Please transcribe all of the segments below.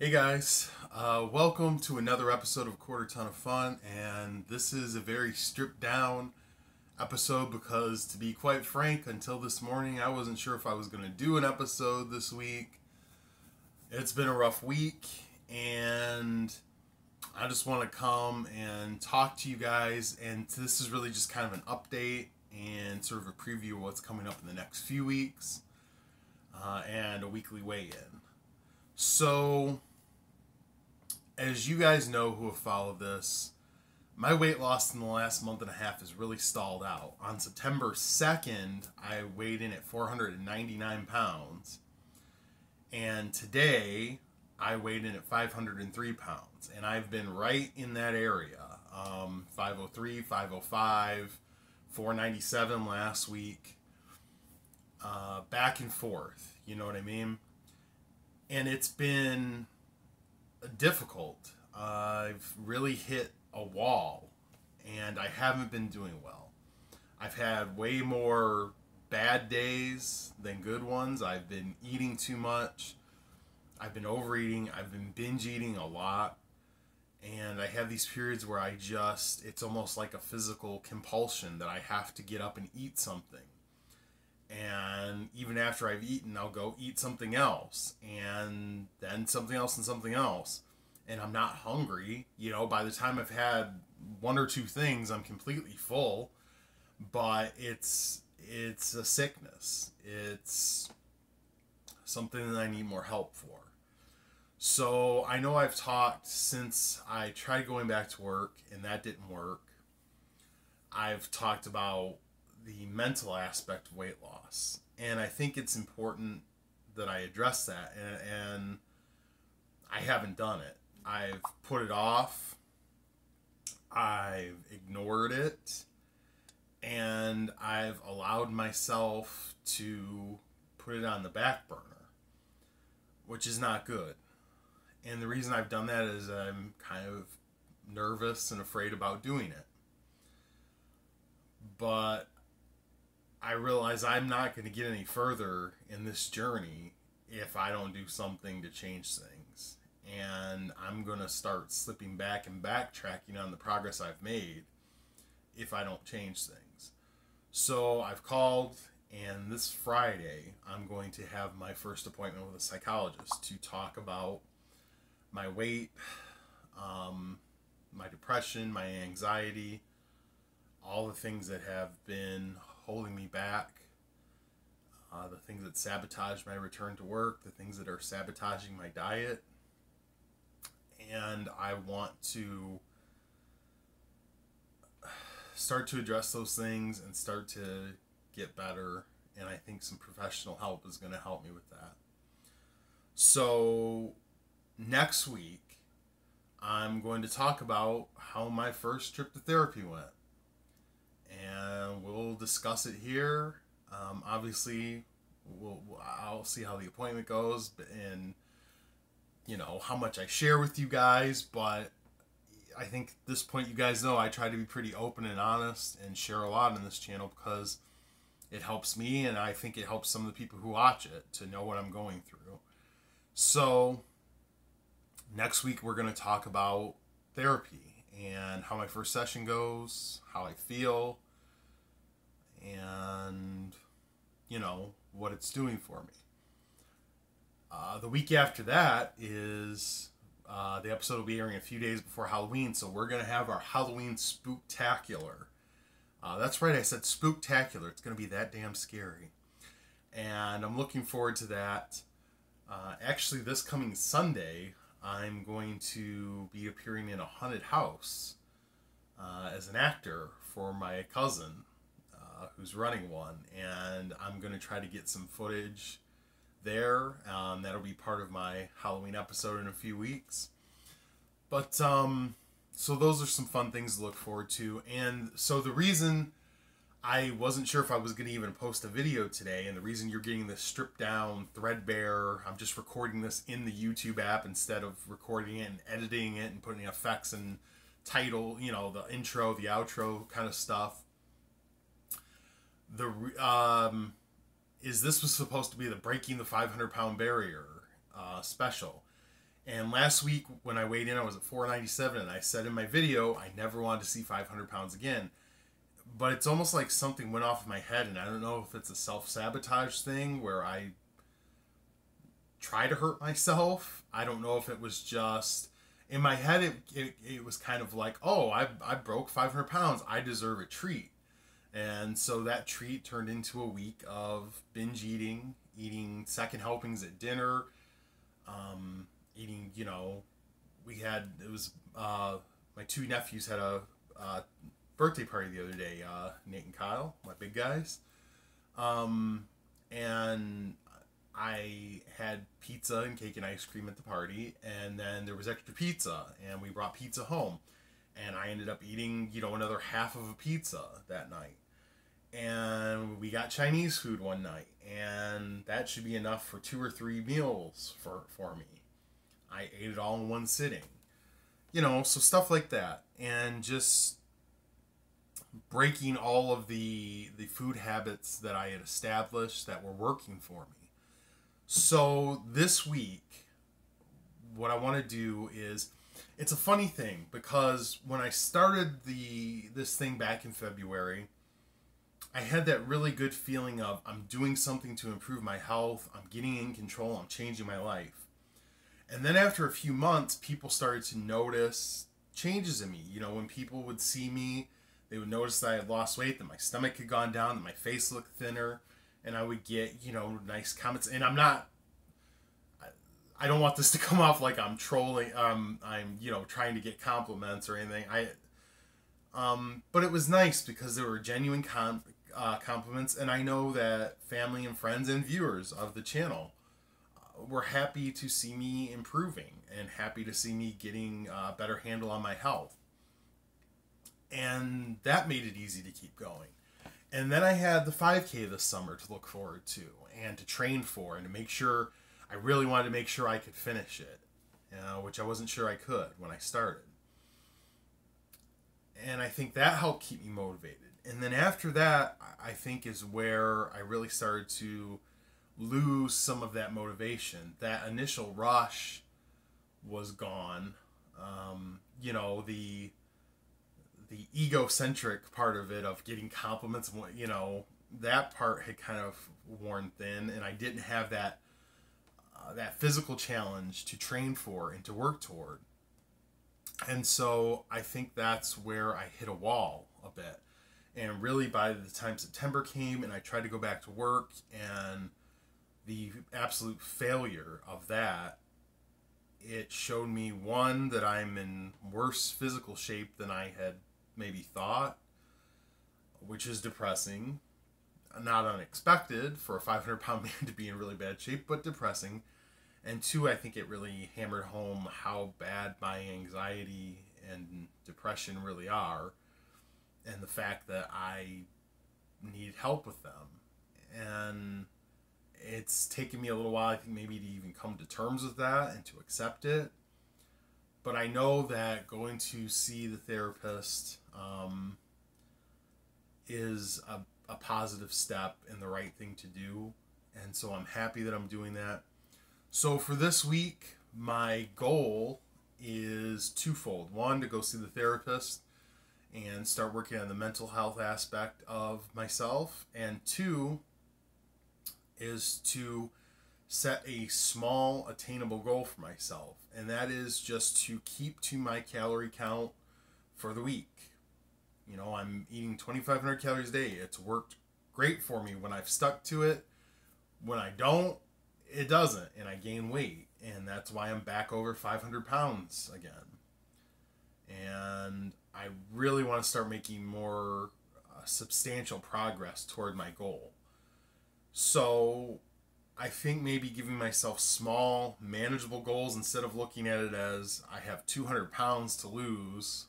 Hey guys, welcome to another episode of Quarter Ton of Fun, and this is a very stripped down episode because, to be quite frank, until this morning I wasn't sure if I was going to do an episode this week. It's been a rough week, and I just want to come and talk to you guys, and this is really just kind of an update and sort of a preview of what's coming up in the next few weeks, and a weekly weigh-in. So, as you guys know who have followed this, my weight loss in the last month and a half has really stalled out. On September 2nd, I weighed in at 499 pounds. And today, I weighed in at 503 pounds. And I've been right in that area. 503, 505, 497 last week. Back and forth, you know what I mean? And it's been difficult. I've really hit a wall, and I haven't been doing well. I've had way more bad days than good ones. I've been eating too much. I've been overeating. I've been binge eating a lot. And I have these periods where it's almost like a physical compulsion that I have to get up and eat something. And even after I've eaten, I'll go eat something else, and then something else and something else. And I'm not hungry. By the time I've had one or two things, I'm completely full. But it's a sickness. It's something that I need more help for. So I know I've talked since I tried going back to work, and that didn't work. I've talked about the mental aspect of weight loss, and I think it's important that I address that, and I haven't done it. I've put it off, I've ignored it, and I've allowed myself to put it on the back burner, which is not good. And the reason I've done that is I'm kind of nervous and afraid about doing it. But I realize I'm not going to get any further in this journey if I don't do something to change things. And I'm going to start slipping back and backtracking on the progress I've made if I don't change things. So I've called, and this Friday I'm going to have my first appointment with a psychologist to talk about my weight, my depression, my anxiety, all the things that have been holding me back, the things that sabotage my return to work, the things that are sabotaging my diet. And I want to start to address those things and start to get better. And I think some professional help is going to help me with that. So next week, I'm going to talk about how my first trip to therapy went. And we'll discuss it here. Obviously, I'll see how the appointment goes, and how much I share with you guys. But I think at this point, you guys know I try to be pretty open and honest and share a lot on this channel because it helps me, and I think it helps some of the people who watch it to know what I'm going through. So next week we're going to talk about therapy and how my first session goes, how I feel, and what it's doing for me. The week after that is the episode will be airing a few days before Halloween, so we're going to have our Halloween Spooktacular. That's right, I said Spooktacular. It's going to be that damn scary, and I'm looking forward to that. Actually, this coming Sunday, I'm going to be appearing in a haunted house as an actor for my cousin who's running one, and I'm going to try to get some footage there. That'll be part of my Halloween episode in a few weeks. But so those are some fun things to look forward to. And so the reason I wasn't sure if I was going to even post a video today, and the reason you're getting this stripped down, threadbare, I'm just recording this in the YouTube app instead of recording it and editing it and putting effects and title, the intro, the outro kind of stuff. This was supposed to be the Breaking the 500 Pound Barrier special. And last week when I weighed in, I was at 497, and I said in my video I never wanted to see 500 pounds again. But it's almost like something went off in my head, and I don't know if it's a self-sabotage thing where I try to hurt myself. I don't know if it was just in my head. It was kind of like, oh, I broke 500 pounds. I deserve a treat. And so that treat turned into a week of binge eating second helpings at dinner, eating, my two nephews had a birthday party the other day, Nate and Kyle, my big guys. And I had pizza and cake and ice cream at the party, and then there was extra pizza, and we brought pizza home. And I ended up eating, another half of a pizza that night. And we got Chinese food one night, and that should be enough for 2 or 3 meals for me. I ate it all in one sitting. So stuff like that. And just breaking all of the food habits that I had established that were working for me. So this week, what I want to do is, it's a funny thing, because when I started this thing back in February, I had that really good feeling of I'm doing something to improve my health, I'm getting in control, I'm changing my life. And then after a few months, people started to notice changes in me. When people would see me, they would notice that I had lost weight, that my stomach had gone down, that my face looked thinner, and I would get, nice comments. And I don't want this to come off like I'm trolling, I'm trying to get compliments or anything. But it was nice because there were genuine compliments, and I know that family and friends and viewers of the channel were happy to see me improving and happy to see me getting a better handle on my health. And that made it easy to keep going. And then I had the 5K this summer to look forward to and to train for, and to make sure, I really wanted to make sure I could finish it, which I wasn't sure I could when I started. And I think that helped keep me motivated. And then after that, I think is where I really started to lose some of that motivation. That initial rush was gone. The egocentric part of it, of getting compliments, that part had kind of worn thin, and I didn't have that physical challenge to train for and to work toward. And so I think that's where I hit a wall a bit. And really, by the time September came and I tried to go back to work, and the absolute failure of that, it showed me, one, that I'm in worse physical shape than I had maybe thought, which is depressing. Not unexpected for a 500-pound man to be in really bad shape, but depressing. And 2, I think it really hammered home how bad my anxiety and depression really are, and the fact that I need help with them. And it's taken me a little while, I think, maybe to even come to terms with that and to accept it. But I know that going to see the therapist is a positive step and the right thing to do. And so I'm happy that I'm doing that. So for this week, my goal is twofold. 1, to go see the therapist and start working on the mental health aspect of myself. And 2 is to set a small, attainable goal for myself. And that is just to keep to my calorie count for the week. I'm eating 2,500 calories a day. It's worked great for me when I've stuck to it. When I don't, it doesn't, and I gain weight, and that's why I'm back over 500 pounds again. And I really want to start making more substantial progress toward my goal. So I think maybe giving myself small, manageable goals, instead of looking at it as I have 200 pounds to lose,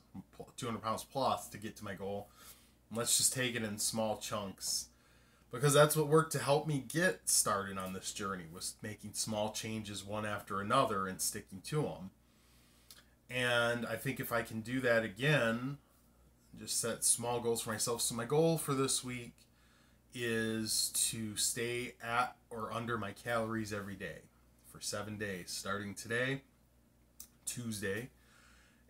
200 pounds plus to get to my goal. Let's just take it in small chunks. Because that's what worked to help me get started on this journey, was making small changes one after another and sticking to them. And I think if I can do that again, just set small goals for myself. So my goal for this week is to stay at or under my calories every day for 7 days, starting today. Tuesday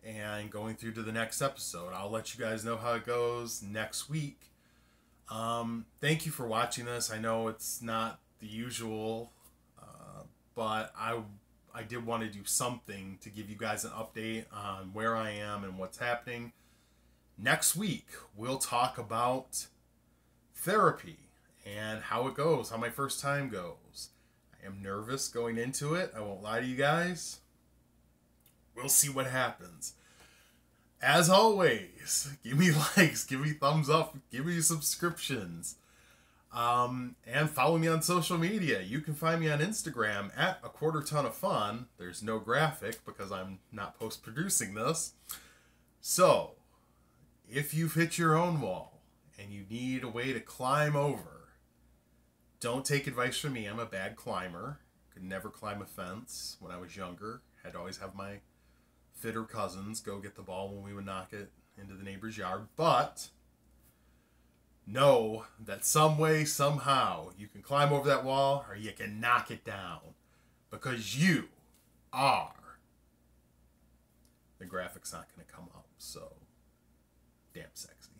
and going through to the next episode. I'll let you guys know how it goes next week. Thank you for watching this. I know it's not the usual, but I did want to do something to give you guys an update on where I am and what's happening. Next week, we'll talk about therapy and how it goes, how my first time goes. I am nervous going into it. I won't lie to you guys. We'll see what happens. As always, give me likes, give me thumbs up, give me subscriptions. And follow me on social media. You can find me on Instagram at A Quarter Ton of Fun. There's no graphic because I'm not post-producing this. So, if you've hit your own wall and you need a way to climb over, don't take advice from me. I'm a bad climber. Could never climb a fence when I was younger. Had to always have my fitter cousins go get the ball when we would knock it into the neighbor's yard. But know that some way, somehow, you can climb over that wall or you can knock it down. Because you are. The graphic's not going to come up, so damn sexy.